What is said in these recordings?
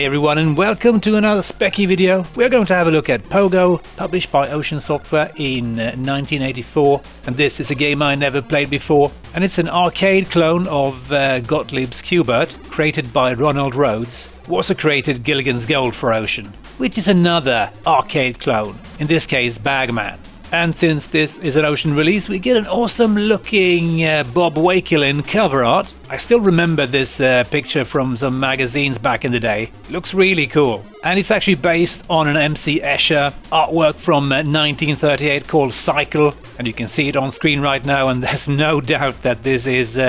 Hey everyone, and welcome to another Specky video. We're going to have a look at Pogo, published by Ocean Software in 1984. And this is a game I never played before. And it's an arcade clone of Gottlieb's Q*bert, created by Ronald Rhodes. Who also created Gilligan's Gold for Ocean, which is another arcade clone, in this case Bagman. And since this is an Ocean release, we get an awesome looking Bob Wakelin cover art. I still remember this picture from some magazines back in the day. Looks really cool. And it's actually based on an M.C. Escher artwork from 1938 called Cycle. And you can see it on screen right now, and there's no doubt that this is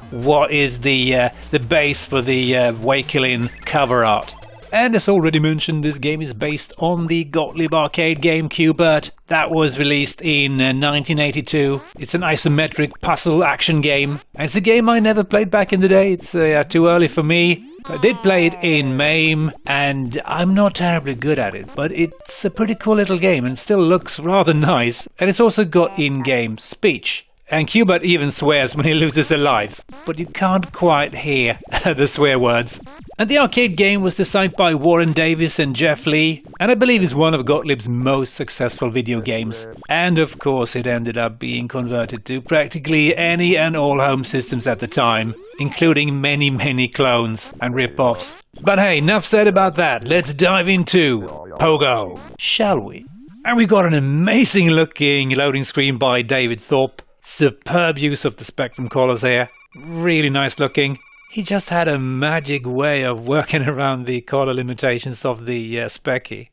what is the base for the Wakelin cover art. And as already mentioned, this game is based on the Gottlieb arcade game Q*bert that was released in 1982. It's an isometric puzzle action game, and it's a game I never played back in the day. It's too early for me. I did play it in MAME, and I'm not terribly good at it, but it's a pretty cool little game and still looks rather nice. And it's also got in-game speech. And Q*bert even swears when he loses a life, but you can't quite hear the swear words. And the arcade game was designed by Warren Davis and Jeff Lee, and I believe is one of Gottlieb's most successful video games. And of course it ended up being converted to practically any and all home systems at the time, including many clones and rip-offs. But hey, enough said about that, let's dive into Pogo, shall we? And we got an amazing looking loading screen by David Thorpe. Superb use of the spectrum colors here, really nice looking. He just had a magic way of working around the color limitations of the Specky.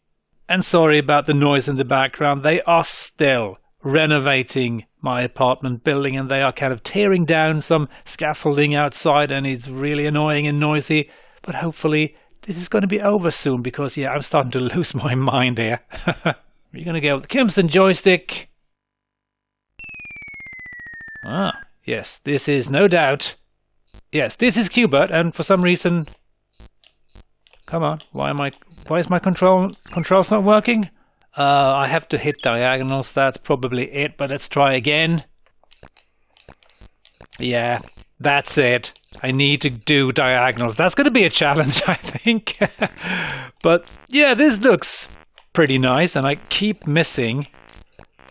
And sorry about the noise in the background, they are still renovating my apartment building and they are kind of tearing down some scaffolding outside and it's really annoying and noisy. But hopefully this is going to be over soon because yeah, I'm starting to lose my mind here. We're going to go with the Kimson joystick. Ah, yes, this is no doubt. Yes, this is Q*bert, and for some reason... Come on, why is my controls not working? I have to hit diagonals, that's probably it, but let's try again. Yeah, that's it. I need to do diagonals. That's going to be a challenge, I think. But yeah, this looks pretty nice, and I keep missing.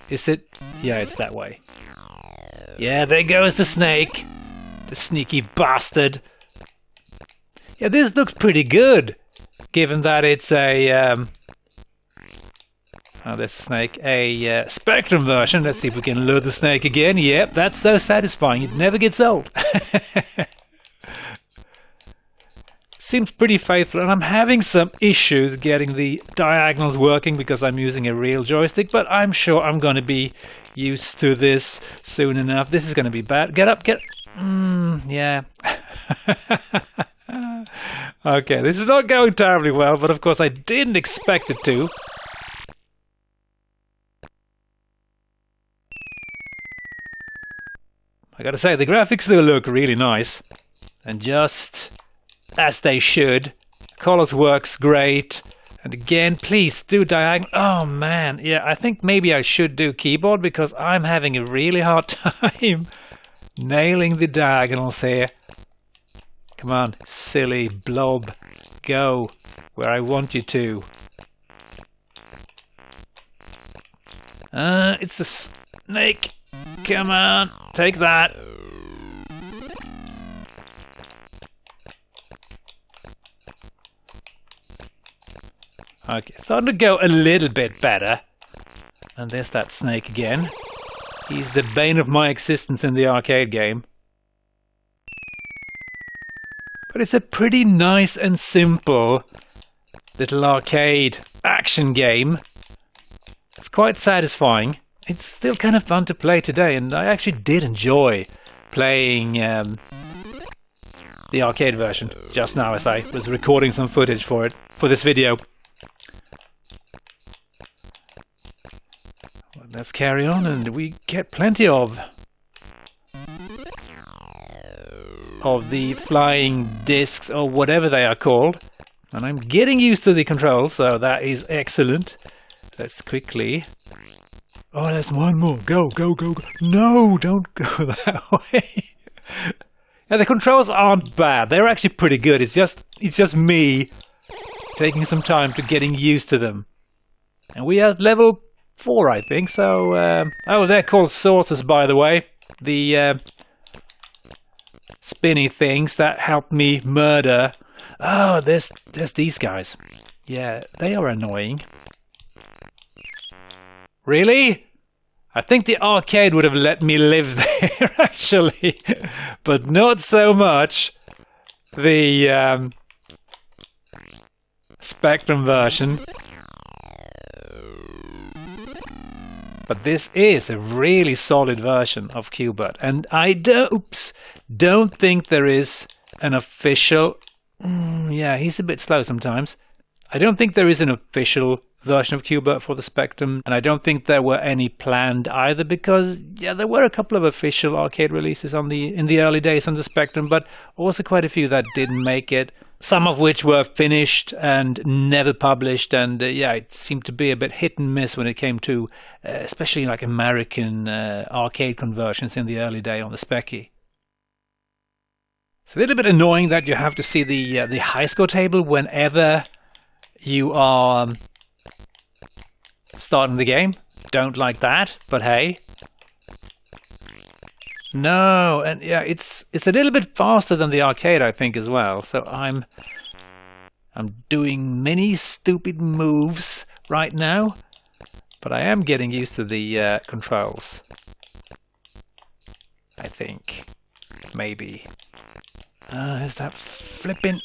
Is it? Yeah, it's that way. Yeah, there goes the snake. The sneaky bastard. Yeah, this looks pretty good. Given that it's a... oh, there's a snake. A Spectrum version. Let's see if we can lure the snake again. Yep, that's so satisfying. It never gets old. Seems pretty faithful, and I'm having some issues getting the diagonals working because I'm using a real joystick, but I'm sure I'm going to be used to this soon enough. This is going to be bad. Get up, get... yeah. Okay, this is not going terribly well, but of course I didn't expect it to. I gotta say, the graphics do look really nice. And just... as they should. Colors works great. And again, please do diagonal. Oh man, yeah, I think maybe I should do keyboard because I'm having a really hard time nailing the diagonals here. Come on, silly blob. Go where I want you to. It's the snake. Come on, take that. Okay, starting to go a little bit better. And there's that snake again. He's the bane of my existence in the arcade game. But it's a pretty nice and simple little arcade action game. It's quite satisfying. It's still kind of fun to play today, and I actually did enjoy playing the arcade version just now as I was recording some footage for this video. Let's carry on, and we get plenty of the flying discs or whatever they are called. And I'm getting used to the controls, so that is excellent. Let's quickly... Oh, there's one more. Go, go, go, go. No, don't go that way. Yeah, the controls aren't bad. They're actually pretty good. It's just me taking some time to getting used to them. And we are at level 4, I think. So, oh, they're called saucers, by the way. The spinny things that help me murder. Oh, there's these guys. Yeah, they are annoying. Really? I think the arcade would have let me live there, actually. But not so much the Spectrum version. But this is a really solid version of Q*bert. And I don't think there is an official... yeah, he's a bit slow sometimes. I don't think there is an official version of Q*bert for the Spectrum, and I don't think there were any planned either, because yeah, there were a couple of official arcade releases in the early days on the Spectrum, but also quite a few that didn't make it. Some of which were finished and never published, and yeah, it seemed to be a bit hit and miss when it came to especially like American arcade conversions in the early day on the Specky. It's a little bit annoying that you have to see the high score table whenever you are starting the game. Don't like that, but hey. No, and yeah, it's a little bit faster than the arcade, I think, as well. So I'm doing many stupid moves right now, but I am getting used to the controls. I think, maybe. There's that flipping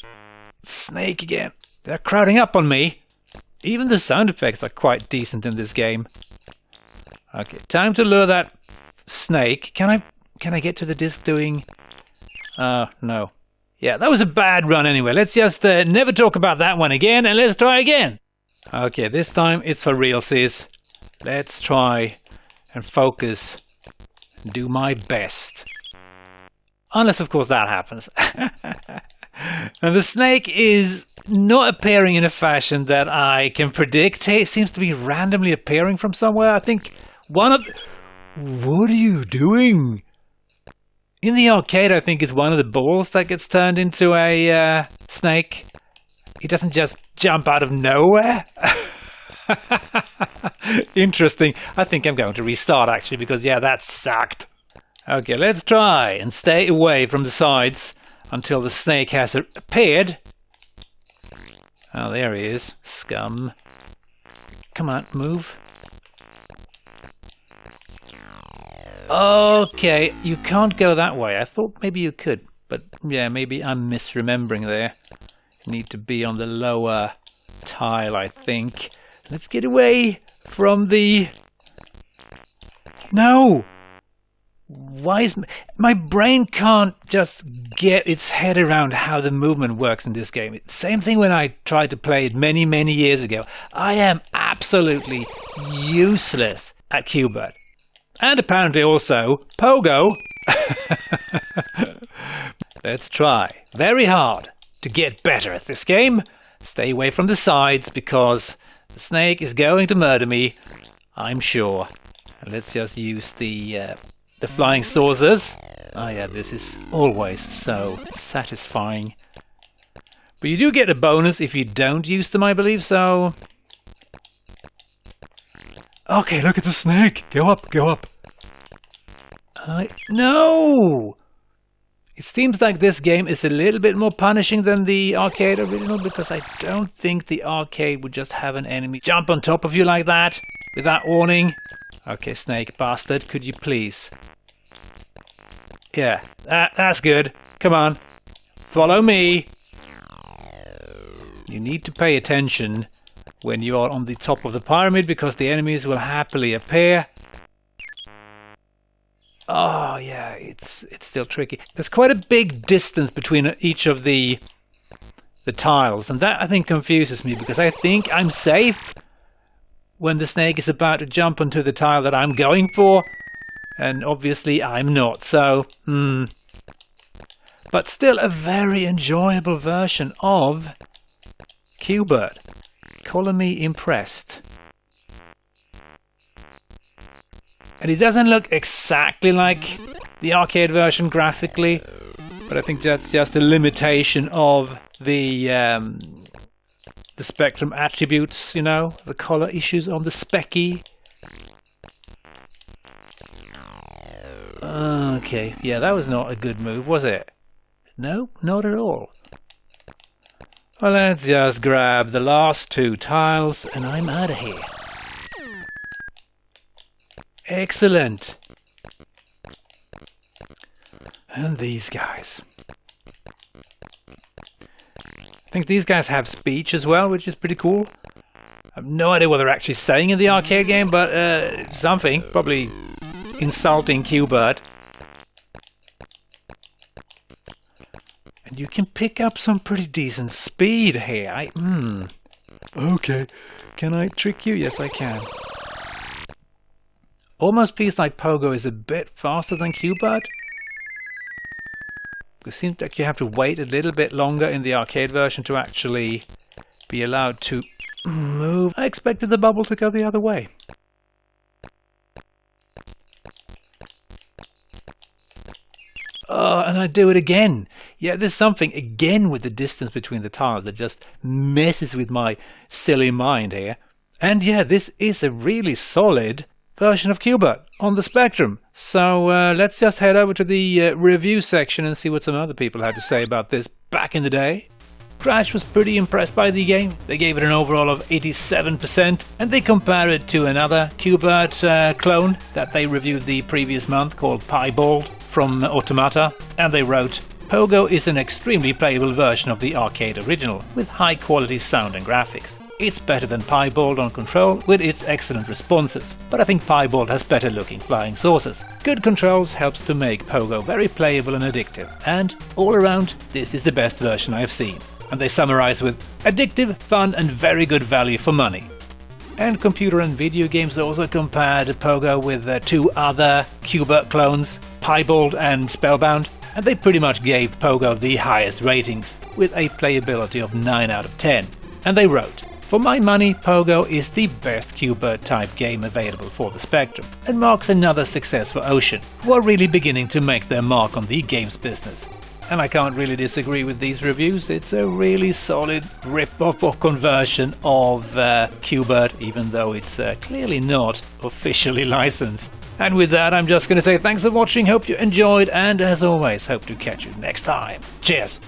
snake again. They're crowding up on me. Even the sound effects are quite decent in this game. Okay, time to lure that snake. Can I get to the disc doing... no. Yeah, that was a bad run anyway. Let's just never talk about that one again, and let's try again. Okay, this time it's for realsies. Let's try and focus and do my best. Unless, of course, that happens. And the snake is not appearing in a fashion that I can predict. It seems to be randomly appearing from somewhere. I think one of... What are you doing? In the arcade, I think it's one of the balls that gets turned into a snake. He doesn't just jump out of nowhere. Interesting. I think I'm going to restart, actually, because, yeah, that sucked. Okay, let's try and stay away from the sides until the snake has appeared. Oh, there he is. Scum. Come on, move. Okay, you can't go that way. I thought maybe you could, but yeah, maybe I'm misremembering there. You need to be on the lower tile, I think. Let's get away from the... No! Why is... My brain can't just get its head around how the movement works in this game. Same thing when I tried to play it many, many years ago. I am absolutely useless at Q*bert. And apparently also Pogo. Let's try very hard to get better at this game. Stay away from the sides because the snake is going to murder me, I'm sure. And let's just use the flying saucers. Oh yeah, this is always so satisfying. But you do get a bonus if you don't use them, I believe, so... Okay, look at the snake. Go up, go up. No! It seems like this game is a little bit more punishing than the arcade original, because I don't think the arcade would just have an enemy jump on top of you like that, without warning. Okay, snake bastard, could you please? Yeah, that's good. Come on. Follow me. You need to pay attention when you are on the top of the pyramid, because the enemies will happily appear. Oh yeah, it's still tricky. There's quite a big distance between each of the tiles, and that I think confuses me, because I think I'm safe when the snake is about to jump onto the tile that I'm going for, and obviously I'm not, so But still a very enjoyable version of Q*bert. Color me impressed. And it doesn't look exactly like the arcade version graphically, but I think that's just a limitation of the the Spectrum attributes, you know, the color issues on the Specky. Okay, yeah, that was not a good move, was it? No, not at all. Well, let's just grab the last 2 tiles and I'm out of here. Excellent. And these guys. I think these guys have speech as well, which is pretty cool. I have no idea what they're actually saying in the arcade game, but something. Probably insulting Q-Bert. And you can pick up some pretty decent speed here. Okay. Can I trick you? Yes, I can. Almost feels like Pogo is a bit faster than Q-Bert. It seems like you have to wait a little bit longer in the arcade version to actually be allowed to move. I expected the bubble to go the other way. Oh, and I do it again. Yeah, there's something again with the distance between the tiles that just messes with my silly mind here. And yeah, this is a really solid version of Q-Bert on the Spectrum. So let's just head over to the review section and see what some other people had to say about this back in the day. Crash was pretty impressed by the game. They gave it an overall of 87%, and they compare it to another Q-Bert clone that they reviewed the previous month called Piebald from Automata, and they wrote, Pogo is an extremely playable version of the arcade original, with high quality sound and graphics. It's better than Piebald on control with its excellent responses, but I think Piebald has better looking flying saucers. Good controls helps to make Pogo very playable and addictive, and all around this is the best version I have seen. And they summarize with addictive, fun and very good value for money. And Computer and Video Games also compared Pogo with 2 other Q-Bert clones, Piebald and Spellbound, and they pretty much gave Pogo the highest ratings, with a playability of 9 out of 10. And they wrote, for my money, Pogo is the best Q-Bert type game available for the Spectrum, and marks another success for Ocean, who are really beginning to make their mark on the games business. And I can't really disagree with these reviews. It's a really solid rip-off or conversion of Q-Bert, even though it's clearly not officially licensed. And with that, I'm just going to say thanks for watching, hope you enjoyed, and as always, hope to catch you next time. Cheers!